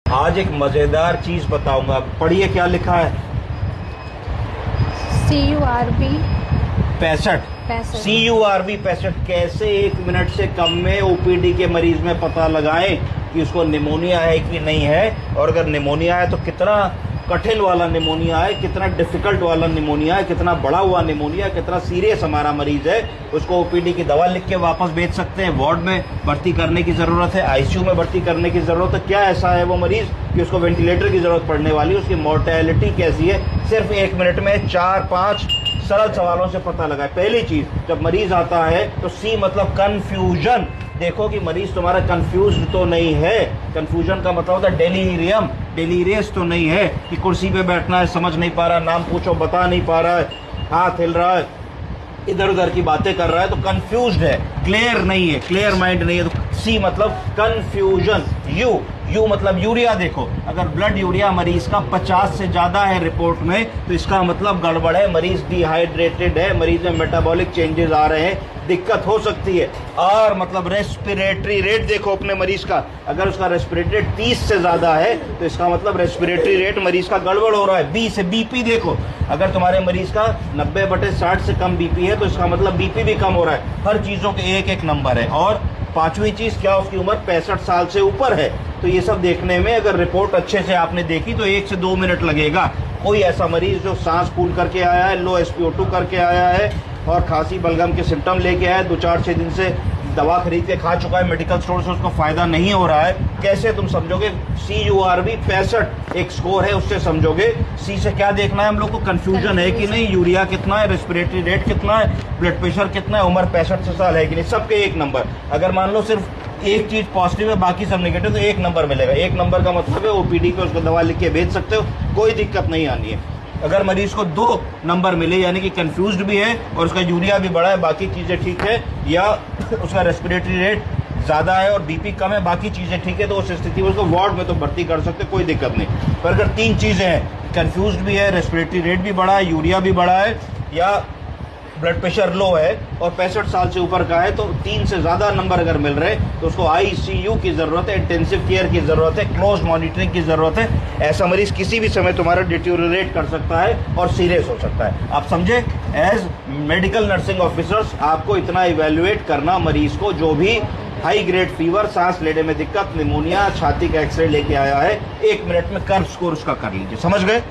आज एक मजेदार चीज बताऊंगा, पढ़िए क्या लिखा है। CURB 65 CURB 65 कैसे 1 मिनट से कम में ओपीडी के मरीज में पता लगाएं कि उसको निमोनिया है कि नहीं है, और अगर निमोनिया है तो कितना कठिन वाला निमोनिया है, कितना डिफिकल्ट वाला निमोनिया है, कितना बड़ा हुआ निमोनिया, कितना सीरियस हमारा मरीज है। उसको ओपीडी की दवा लिख के वापस भेज सकते हैं। वार्ड में भर्ती करने की ज़रूरत है, आईसीयू में भर्ती करने की ज़रूरत है। क्या ऐसा है वो मरीज कि उसको वेंटिलेटर की ज़रूरत पड़ने वाली है, उसकी मोर्टेलिटी कैसी है, सिर्फ 1 मिनट में 4-5 सरल सवालों से पता लगाए। पहली चीज, जब मरीज आता है तो सी मतलब कंफ्यूजन। देखो कि मरीज तुम्हारा कंफ्यूज तो नहीं है। कंफ्यूजन का मतलब होता है डेलीरियम, डेलीरियस तो नहीं है कि कुर्सी पे बैठना है, समझ नहीं पा रहा, नाम पूछो बता नहीं पा रहा है, हाथ हिल रहा है, इधर उधर की बातें कर रहा है, तो कंफ्यूज्ड है, क्लियर नहीं है, क्लियर माइंड नहीं है। तो सी मतलब कंफ्यूजन। यू मतलब यूरिया। देखो, अगर ब्लड यूरिया मरीज का 50 से ज्यादा है रिपोर्ट में, तो इसका मतलब गड़बड़ है, मरीज डिहाइड्रेटेड है, मरीज में मेटाबॉलिक चेंजेस आ रहे हैं, दिक्कत हो सकती है। और मतलब रेस्पिरेटरी रेट देखो अपने मरीज का, अगर उसका रेस्पिरेटरी रेट 30 से ज्यादा है तो इसका मतलब रेस्पिरेटरी रेट मरीज का गड़बड़ हो रहा है। बी से बीपी देखो, अगर तुम्हारे मरीज का 90/60 से कम बीपी है तो इसका मतलब बीपी भी कम हो रहा है। हर चीजों के एक एक नंबर है। और पांचवी चीज, क्या उसकी उम्र 65 साल से ऊपर है। तो ये सब देखने में अगर रिपोर्ट अच्छे से आपने देखी तो 1 से 2 मिनट लगेगा। कोई ऐसा मरीज जो सांस फूल करके आया है, लो SpO2 करके आया है और खांसी बलगम के सिम्टम लेके आया है, 2-4-6 दिन से दवा खरीद के खा चुका है मेडिकल स्टोर से, उसको फायदा नहीं हो रहा है, कैसे तुम समझोगे? CURB 65 एक स्कोर है, उससे समझोगे। सी से क्या देखना है हम लोग को? कंफ्यूजन है कि नहीं, यूरिया कितना है, रेस्पिरेटरी रेट कितना है, ब्लड प्रेशर कितना है, उम्र 65 साल है कि नहीं, सबके 1 नंबर। अगर मान लो सिर्फ एक चीज पॉजिटिव है बाकी सब नेगेटिव, तो 1 नंबर मिलेगा। 1 नंबर का मतलब है ओपीडी पे उसको दवा लिख के भेज सकते हो, कोई दिक्कत नहीं आनी है। अगर मरीज को 2 नंबर मिले, यानी कि कंफ्यूज्ड भी है और उसका यूरिया भी बड़ा है, बाकी चीजें ठीक है, या उसका रेस्पिरेटरी रेट ज्यादा है और बीपी कम है, बाकी चीजें ठीक है, तो उस स्थिति में उसको वार्ड में तो भर्ती कर सकते, कोई दिक्कत नहीं। पर अगर 3 चीजें हैं, कंफ्यूज्ड भी है, रेस्पिरेटरी रेट भी बड़ा है, यूरिया भी बड़ा है, या ब्लड प्रेशर लो है और 65 साल से ऊपर का है, तो 3 से ज्यादा नंबर अगर मिल रहे तो उसको आईसीयू की जरूरत है, इंटेंसिव केयर की जरूरत है, क्लोज मॉनिटरिंग की जरूरत है। ऐसा मरीज किसी भी समय तुम्हारा डिटेरियोरेट कर सकता है और सीरियस हो सकता है। आप समझे? एज मेडिकल नर्सिंग ऑफिसर्स आपको इतना इवेल्युएट करना मरीज को, जो भी हाई ग्रेड फीवर, सांस लेने में दिक्कत, निमोनिया, छाती का एक्सरे लेके आया है, 1 मिनट में कर्व स्कोर उसका कर लीजिए। समझ गए?